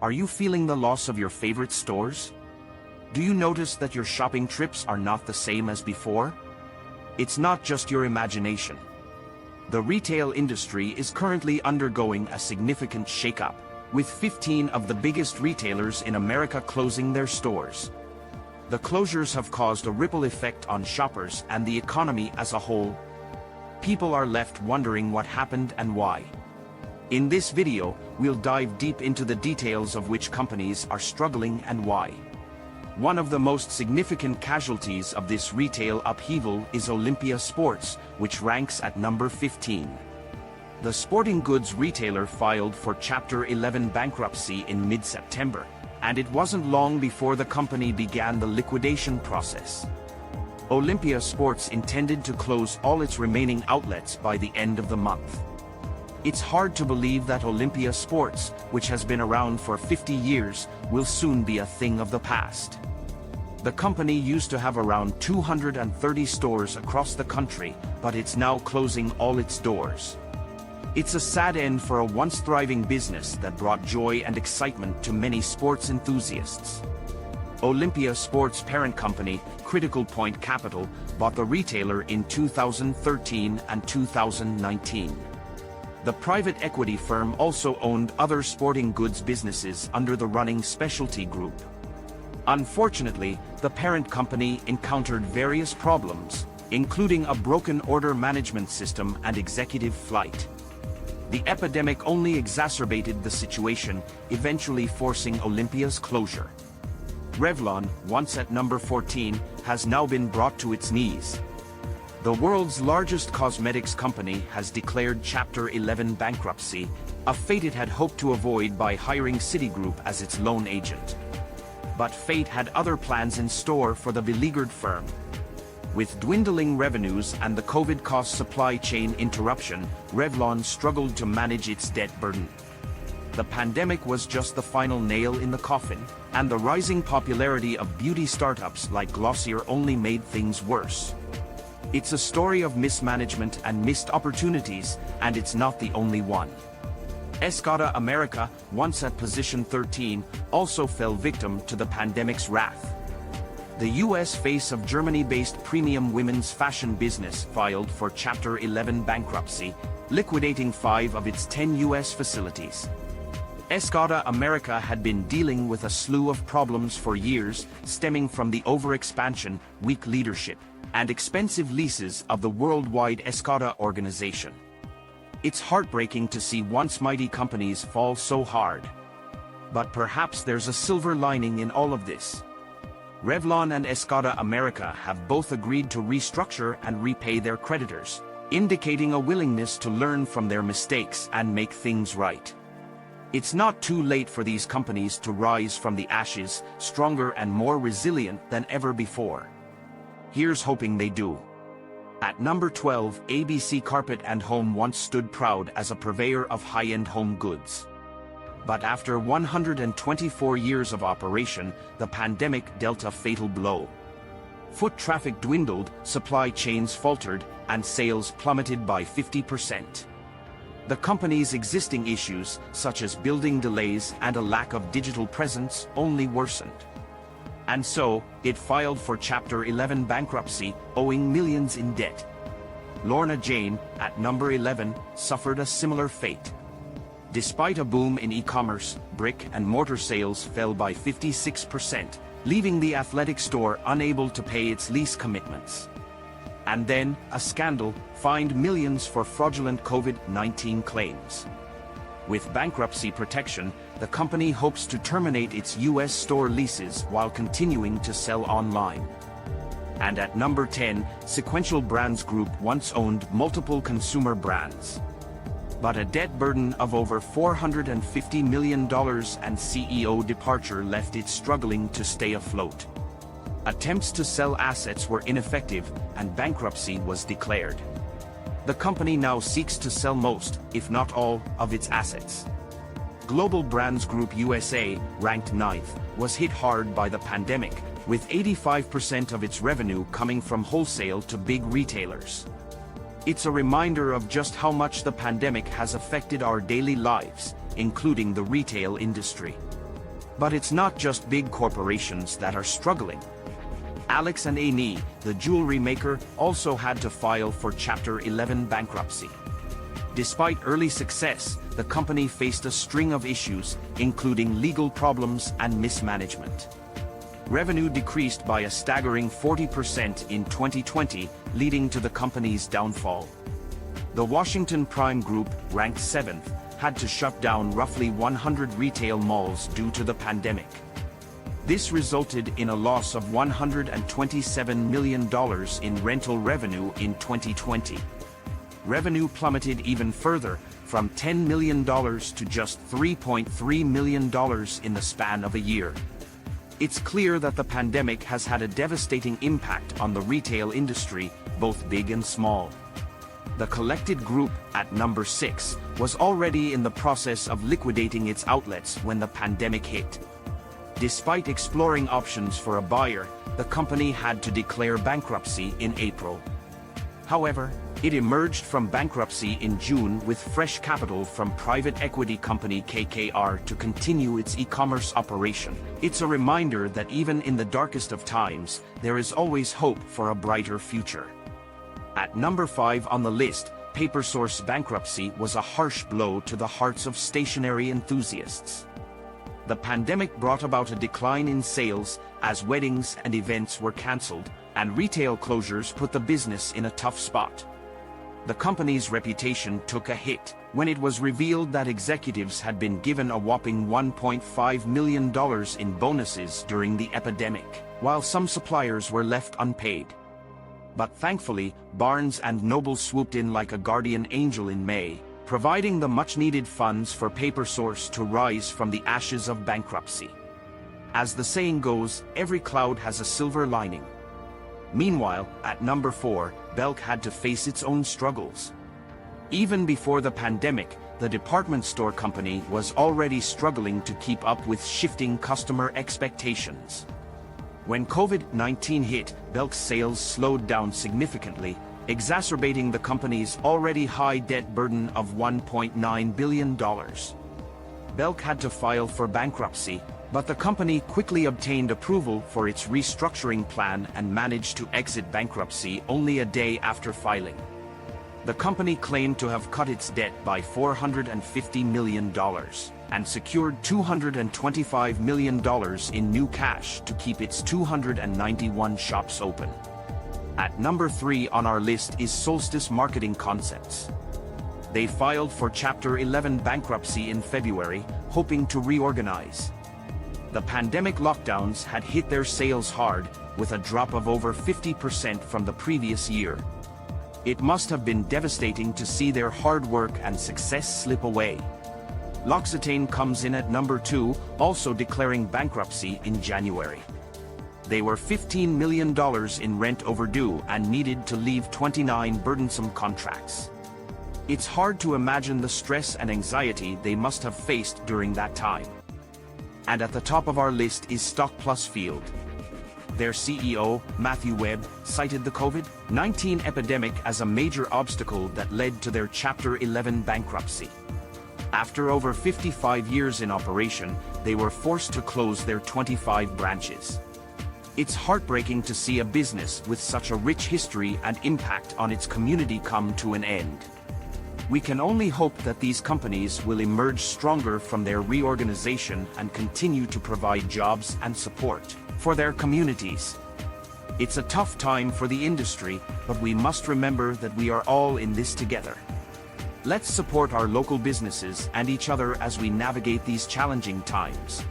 Are you feeling the loss of your favorite stores? Do you notice that your shopping trips are not the same as before? It's not just your imagination. The retail industry is currently undergoing a significant shakeup, with 15 of the biggest retailers in America closing their stores. The closures have caused a ripple effect on shoppers and the economy as a whole. People are left wondering what happened and why. In this video, we'll dive deep into the details of which companies are struggling and why. One of the most significant casualties of this retail upheaval is Olympia Sports, which ranks at number 15. The sporting goods retailer filed for Chapter 11 bankruptcy in mid-September, and it wasn't long before the company began the liquidation process. Olympia Sports intended to close all its remaining outlets by the end of the month. It's hard to believe that Olympia Sports, which has been around for 50 years, will soon be a thing of the past. The company used to have around 230 stores across the country, but it's now closing all its doors. It's a sad end for a once thriving business that brought joy and excitement to many sports enthusiasts. Olympia Sports' parent company, Critical Point Capital, bought the retailer in 2013 and 2019. The private equity firm also owned other sporting goods businesses under the Running Specialty Group. Unfortunately, the parent company encountered various problems, including a broken order management system and executive flight. The epidemic only exacerbated the situation, eventually forcing Olympia's closure. Revlon, once at number 14, has now been brought to its knees. The world's largest cosmetics company has declared Chapter 11 bankruptcy, a fate it had hoped to avoid by hiring Citigroup as its loan agent. But fate had other plans in store for the beleaguered firm. With dwindling revenues and the COVID-caused supply chain interruption, Revlon struggled to manage its debt burden. The pandemic was just the final nail in the coffin, and the rising popularity of beauty startups like Glossier only made things worse. It's a story of mismanagement and missed opportunities, and it's not the only one. Escada America, once at position 13, also fell victim to the pandemic's wrath. The U.S. face of Germany-based premium women's fashion business filed for Chapter 11 bankruptcy, liquidating 5 of its 10 U.S. facilities. Escada America had been dealing with a slew of problems for years, stemming from the overexpansion, weak leadership, and expensive leases of the worldwide Escada organization. It's heartbreaking to see once mighty companies fall so hard. But perhaps there's a silver lining in all of this. Revlon and Escada America have both agreed to restructure and repay their creditors, indicating a willingness to learn from their mistakes and make things right. It's not too late for these companies to rise from the ashes, stronger and more resilient than ever before. Here's hoping they do. At number 12, ABC Carpet & Home once stood proud as a purveyor of high-end home goods. But after 124 years of operation, the pandemic dealt a fatal blow. Foot traffic dwindled, supply chains faltered, and sales plummeted by 50%. The company's existing issues, such as building delays and a lack of digital presence, only worsened. And so, it filed for Chapter 11 bankruptcy, owing millions in debt. Lorna Jane, at number 11, suffered a similar fate. Despite a boom in e-commerce, brick-and-mortar sales fell by 56%, leaving the athletic store unable to pay its lease commitments. And then, a scandal fined millions for fraudulent COVID-19 claims. With bankruptcy protection, the company hopes to terminate its U.S. store leases while continuing to sell online. And at number 10, Sequential Brands Group once owned multiple consumer brands. But a debt burden of over $450 million and CEO departure left it struggling to stay afloat. Attempts to sell assets were ineffective, and bankruptcy was declared. The company now seeks to sell most, if not all, of its assets. Global Brands Group USA, ranked 9th, was hit hard by the pandemic, with 85% of its revenue coming from wholesale to big retailers. It's a reminder of just how much the pandemic has affected our daily lives, including the retail industry. But it's not just big corporations that are struggling. Alex and Amy, the jewelry maker, also had to file for Chapter 11 bankruptcy. Despite early success, the company faced a string of issues, including legal problems and mismanagement. Revenue decreased by a staggering 40% in 2020, leading to the company's downfall. The Washington Prime Group, ranked 7th, had to shut down roughly 100 retail malls due to the pandemic. This resulted in a loss of $127 million in rental revenue in 2020. Revenue plummeted even further, from $10 million to just $3.3 million in the span of a year. It's clear that the pandemic has had a devastating impact on the retail industry, both big and small. The Collected Group, at number 6, was already in the process of liquidating its outlets when the pandemic hit. Despite exploring options for a buyer, the company had to declare bankruptcy in April. However, it emerged from bankruptcy in June with fresh capital from private equity company KKR to continue its e-commerce operation. It's a reminder that even in the darkest of times, there is always hope for a brighter future. At number 5 on the list, PaperSource bankruptcy was a harsh blow to the hearts of stationery enthusiasts. The pandemic brought about a decline in sales as weddings and events were cancelled, and retail closures put the business in a tough spot. The company's reputation took a hit when it was revealed that executives had been given a whopping $1.5 million in bonuses during the epidemic, while some suppliers were left unpaid. But thankfully, Barnes & Noble swooped in like a guardian angel in May, providing the much-needed funds for PaperSource to rise from the ashes of bankruptcy. As the saying goes, every cloud has a silver lining. Meanwhile, at number 4, Belk had to face its own struggles. Even before the pandemic, the department store company was already struggling to keep up with shifting customer expectations. When COVID-19 hit, Belk's sales slowed down significantly, exacerbating the company's already high debt burden of $1.9 billion. Belk had to file for bankruptcy, but the company quickly obtained approval for its restructuring plan and managed to exit bankruptcy only a day after filing. The company claimed to have cut its debt by $450 million and secured $225 million in new cash to keep its 291 shops open. At number 3 on our list is Solstice Marketing Concepts. They filed for Chapter 11 bankruptcy in February, hoping to reorganize. The pandemic lockdowns had hit their sales hard, with a drop of over 50% from the previous year. It must have been devastating to see their hard work and success slip away. L'Occitane comes in at number 2, also declaring bankruptcy in January. They were $15 million in rent overdue and needed to leave 29 burdensome contracts. It's hard to imagine the stress and anxiety they must have faced during that time. And at the top of our list is Stock Plus Field. Their CEO, Matthew Webb, cited the COVID-19 epidemic as a major obstacle that led to their Chapter 11 bankruptcy. After over 55 years in operation, they were forced to close their 25 branches. It's heartbreaking to see a business with such a rich history and impact on its community come to an end. We can only hope that these companies will emerge stronger from their reorganization and continue to provide jobs and support for their communities. It's a tough time for the industry, but we must remember that we are all in this together. Let's support our local businesses and each other as we navigate these challenging times.